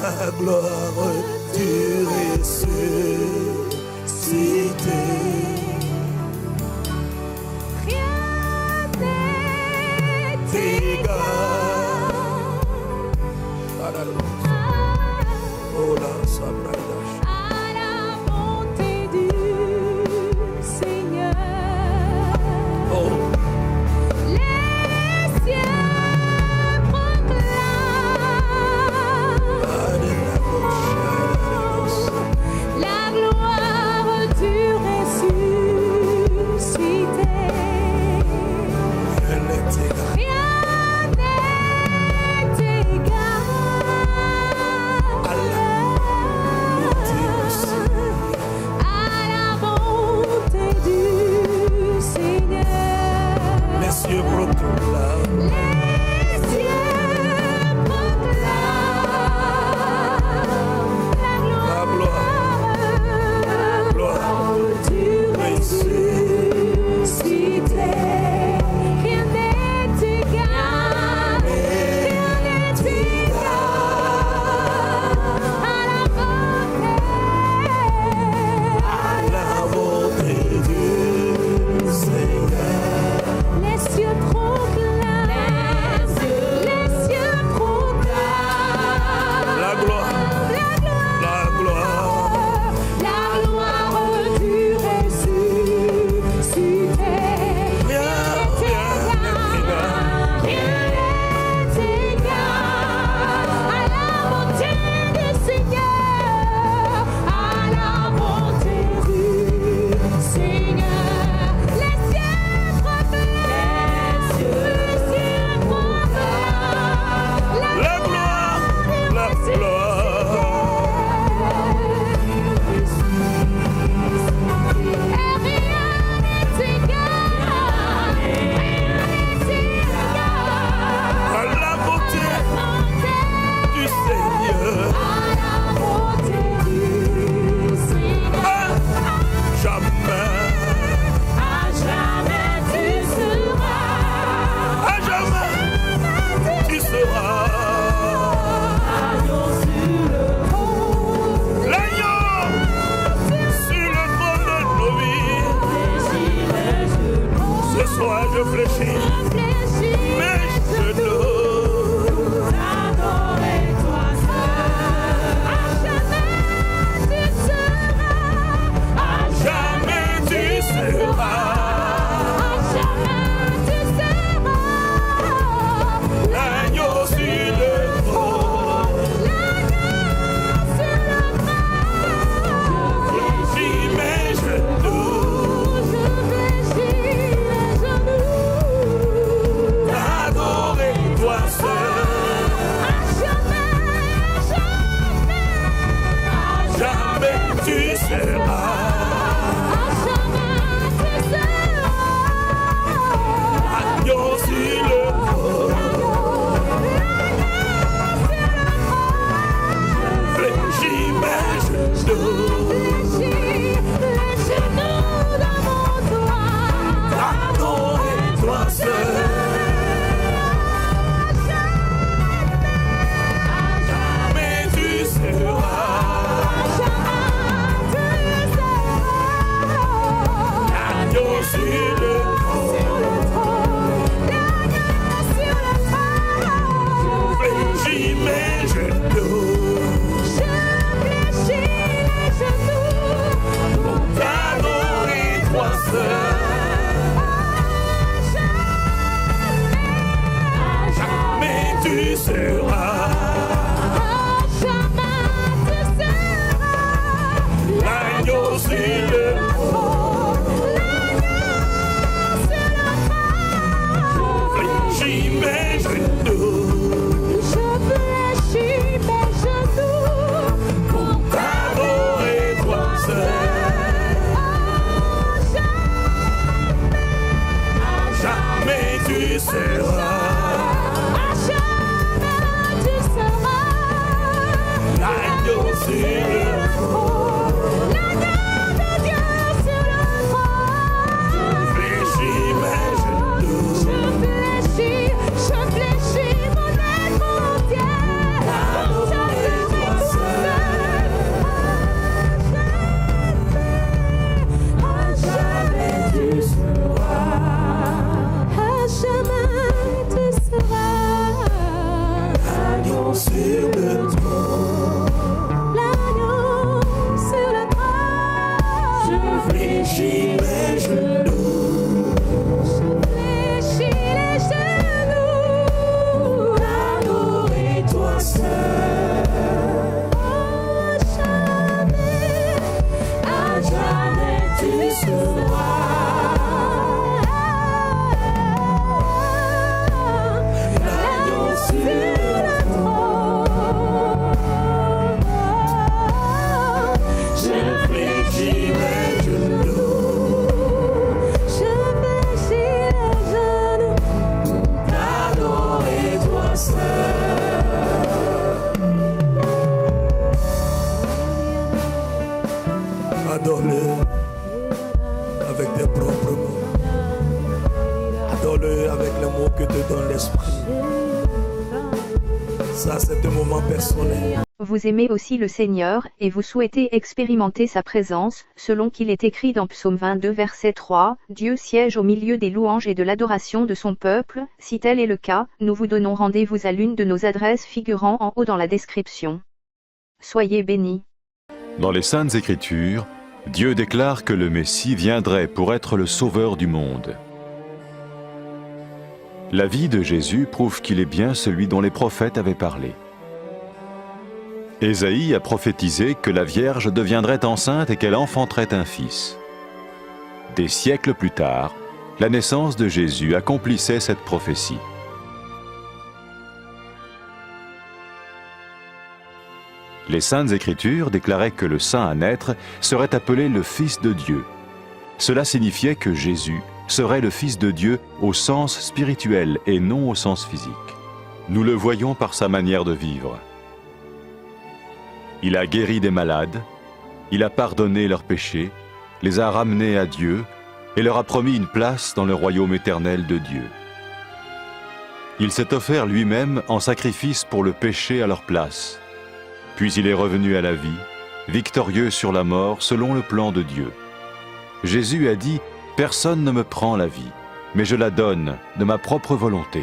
ta gloire tu ressuscité. Rien n'est égal Oh la sabradash. à la bonté du Seigneur. Oh. Les cieux proclament la gloire du ressuscité. Rien n'est égal à la bonté du Seigneur. Les cieux proclament. Les cieux proclament La gloire du ressuscité. Rien n'est égal, rien n'est égal à la bonté du Seigneur. Les cieux proclament, les cieux proclament La gloire du ressuscité. Rien n'est égal à la bonté du Seigneur, à la bonté du Seigneur. Les cieux proclament, La gloire à la beauté du Seigneur. À jamais tu seras l'agneau sur le trône de nos vies. Ce soir je fléchis mes genoux. Jamais tu seras l'agneau sur le trône. Fléchis mes genoux. Adorer toi seul. Jamais tu seras agneau sur le trône. Fléchis mes genoux. Adorer toi seul. Jamais tu seras agneau sur le trône. Fléchis mes genoux. Adorer toi seul. Jamais tu seras l'agneau sur le trône. Fléchis mes genoux. Adorer toi seul. Jamais tu seras l'agneau sur le trône. Fléchis mes genoux. Je fléchis mon être entier. Ça, c'est un moment personnel. Vous aimez aussi le Seigneur, et vous souhaitez expérimenter sa présence, selon qu'il est écrit dans Psaume 22 verset 3, « Dieu siège au milieu des louanges et de l'adoration de son peuple ». Si tel est le cas, nous vous donnons rendez-vous à l'une de nos adresses figurant en haut dans la description. Soyez bénis. Dans les Saintes Écritures, Dieu déclare que le Messie viendrait pour être le sauveur du monde. La vie de Jésus prouve qu'il est bien celui dont les prophètes avaient parlé. Ésaïe a prophétisé que la Vierge deviendrait enceinte et qu'elle enfanterait un fils. Des siècles plus tard, la naissance de Jésus accomplissait cette prophétie. Les Saintes Écritures déclaraient que le saint à naître serait appelé le Fils de Dieu. Cela signifiait que Jésus serait le Fils de Dieu au sens spirituel et non au sens physique. Nous le voyons par sa manière de vivre. Il a guéri des malades, il a pardonné leurs péchés, les a ramenés à Dieu et leur a promis une place dans le royaume éternel de Dieu. Il s'est offert lui-même en sacrifice pour le péché à leur place. Puis il est revenu à la vie, victorieux sur la mort selon le plan de Dieu. Jésus a dit « Personne ne me prend la vie, mais je la donne de ma propre volonté ».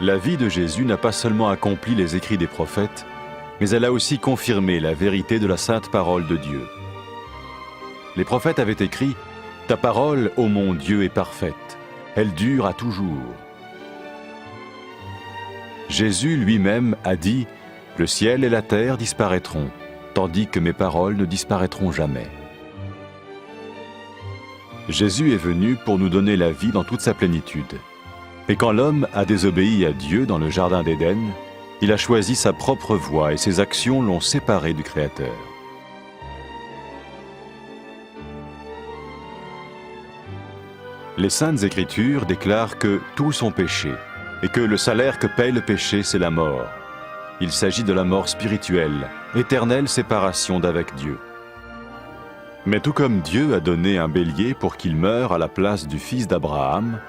La vie de Jésus n'a pas seulement accompli les écrits des prophètes, mais elle a aussi confirmé la vérité de la sainte parole de Dieu. Les prophètes avaient écrit « Ta parole, ô mon Dieu, est parfaite, elle dure à toujours ». Jésus lui-même a dit « Le ciel et la terre disparaîtront, tandis que mes paroles ne disparaîtront jamais ». Jésus est venu pour nous donner la vie dans toute sa plénitude. Et quand l'homme a désobéi à Dieu dans le jardin d'Éden, il a choisi sa propre voie et ses actions l'ont séparé du Créateur. Les Saintes Écritures déclarent que tous sont péchés et que le salaire que paye le péché, c'est la mort. Il s'agit de la mort spirituelle, éternelle séparation d'avec Dieu. Mais tout comme Dieu a donné un bélier pour qu'il meure à la place du fils d'Abraham,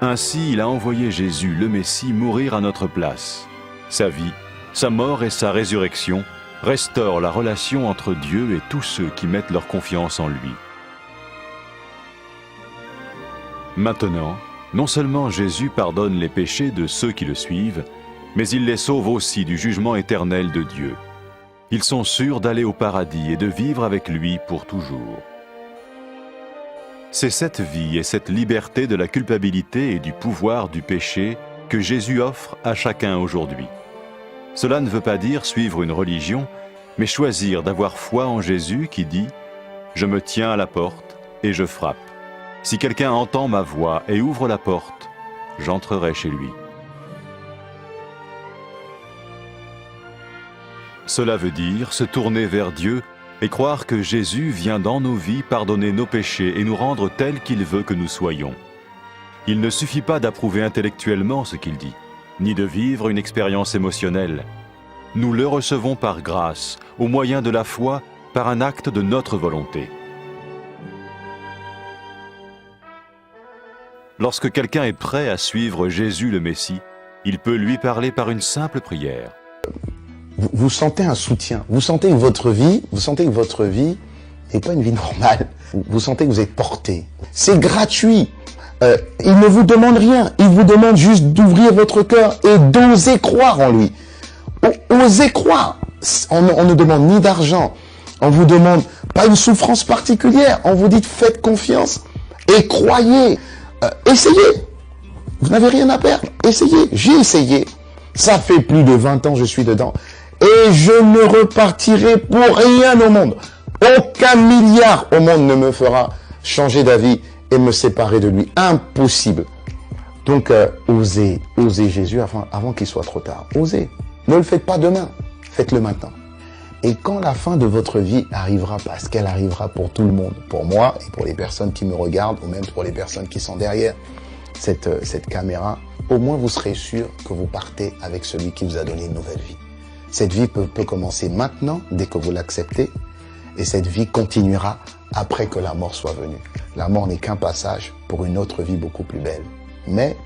ainsi il a envoyé Jésus, le Messie, mourir à notre place. Sa vie, sa mort et sa résurrection restaurent la relation entre Dieu et tous ceux qui mettent leur confiance en lui. Maintenant, non seulement Jésus pardonne les péchés de ceux qui le suivent, mais il les sauve aussi du jugement éternel de Dieu. Ils sont sûrs d'aller au paradis et de vivre avec lui pour toujours. C'est cette vie et cette liberté de la culpabilité et du pouvoir du péché que Jésus offre à chacun aujourd'hui. Cela ne veut pas dire suivre une religion, mais choisir d'avoir foi en Jésus qui dit « Je me tiens à la porte et je frappe. Si quelqu'un entend ma voix et ouvre la porte, j'entrerai chez lui. » Cela veut dire se tourner vers Dieu et croire que Jésus vient dans nos vies pardonner nos péchés et nous rendre tels qu'il veut que nous soyons. Il ne suffit pas d'approuver intellectuellement ce qu'il dit, ni de vivre une expérience émotionnelle. Nous le recevons par grâce, au moyen de la foi, par un acte de notre volonté. Lorsque quelqu'un est prêt à suivre Jésus le Messie, il peut lui parler par une simple prière. Vous sentez un soutien, vous sentez que votre vie n'est pas une vie normale. Vous sentez que vous êtes porté. C'est gratuit. Il ne vous demande rien. Il vous demande juste d'ouvrir votre cœur et d'oser croire en lui. Osez croire. On ne demande ni d'argent. On vous demande pas une souffrance particulière. On vous dit faites confiance et croyez. Essayez. Vous n'avez rien à perdre. Essayez. J'ai essayé. Ça fait plus de 20 ans que je suis dedans. Et je ne repartirai pour rien au monde. Aucun milliard au monde ne me fera changer d'avis et me séparer de lui. Impossible. Donc, osez Jésus avant qu'il soit trop tard. Osez. Ne le faites pas demain. Faites-le maintenant. Et quand la fin de votre vie arrivera, parce qu'elle arrivera pour tout le monde, pour moi et pour les personnes qui me regardent, ou même pour les personnes qui sont derrière cette caméra, au moins vous serez sûr que vous partez avec celui qui vous a donné une nouvelle vie. Cette vie peut commencer maintenant, dès que vous l'acceptez, et cette vie continuera après que la mort soit venue. La mort n'est qu'un passage pour une autre vie beaucoup plus belle. Mais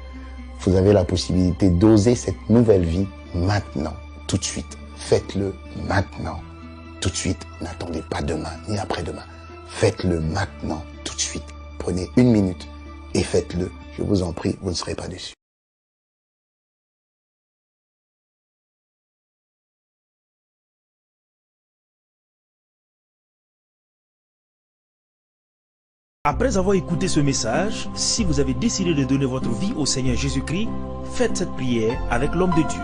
Vous avez la possibilité d'oser cette nouvelle vie maintenant, tout de suite. Faites-le maintenant, tout de suite. N'attendez pas demain, ni après-demain. Faites-le maintenant, tout de suite. Prenez 1 minute et faites-le. Je vous en prie, vous ne serez pas déçus. Après avoir écouté ce message, si vous avez décidé de donner votre vie au Seigneur Jésus-Christ, faites cette prière avec l'homme de Dieu.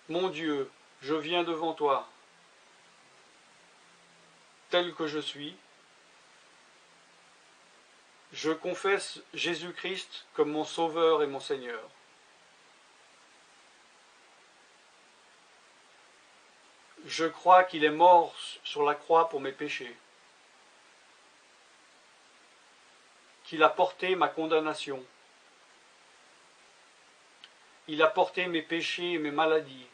Mon Dieu, je viens devant toi, tel que je suis. Je confesse Jésus-Christ comme mon Sauveur et mon Seigneur. Je crois qu'il est mort sur la croix pour mes péchés, qu'il a porté ma condamnation. Il a porté mes péchés et mes maladies.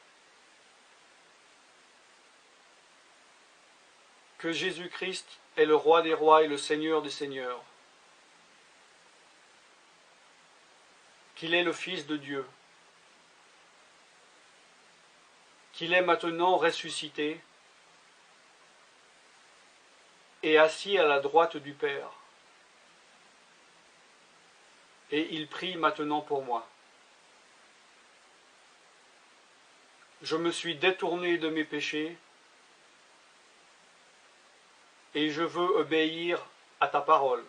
Que Jésus-Christ est le Roi des rois et le Seigneur des seigneurs. Qu'il est le Fils de Dieu. Qu'il est maintenant ressuscité et assis à la droite du Père. Et il prie maintenant pour moi. Je me suis détourné de mes péchés et je veux obéir à ta parole.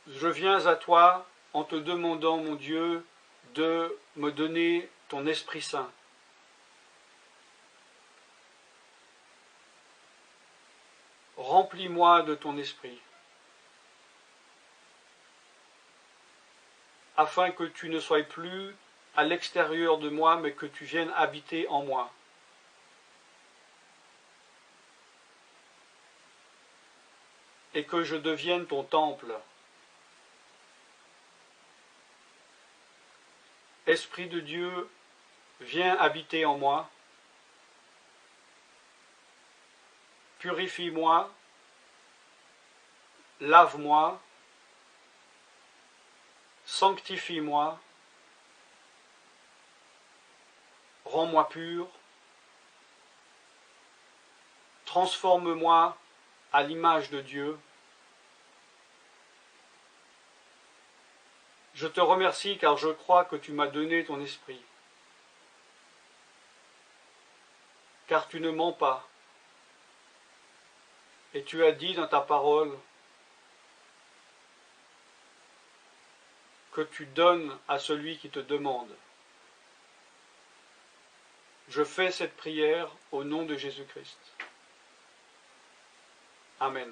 Je viens à toi en te demandant, mon Dieu, de me donner ton Esprit Saint. Remplis-moi de ton esprit, afin que tu ne sois plus à l'extérieur de moi, mais que tu viennes habiter en moi. Et que je devienne ton temple. Esprit de Dieu, viens habiter en moi. Purifie-moi, lave-moi, sanctifie-moi, rends-moi pur, transforme-moi à l'image de Dieu. Je te remercie car je crois que tu m'as donné ton esprit, car tu ne mens pas. Et tu as dit dans ta parole que tu donnes à celui qui te demande. Je fais cette prière au nom de Jésus-Christ. Amen.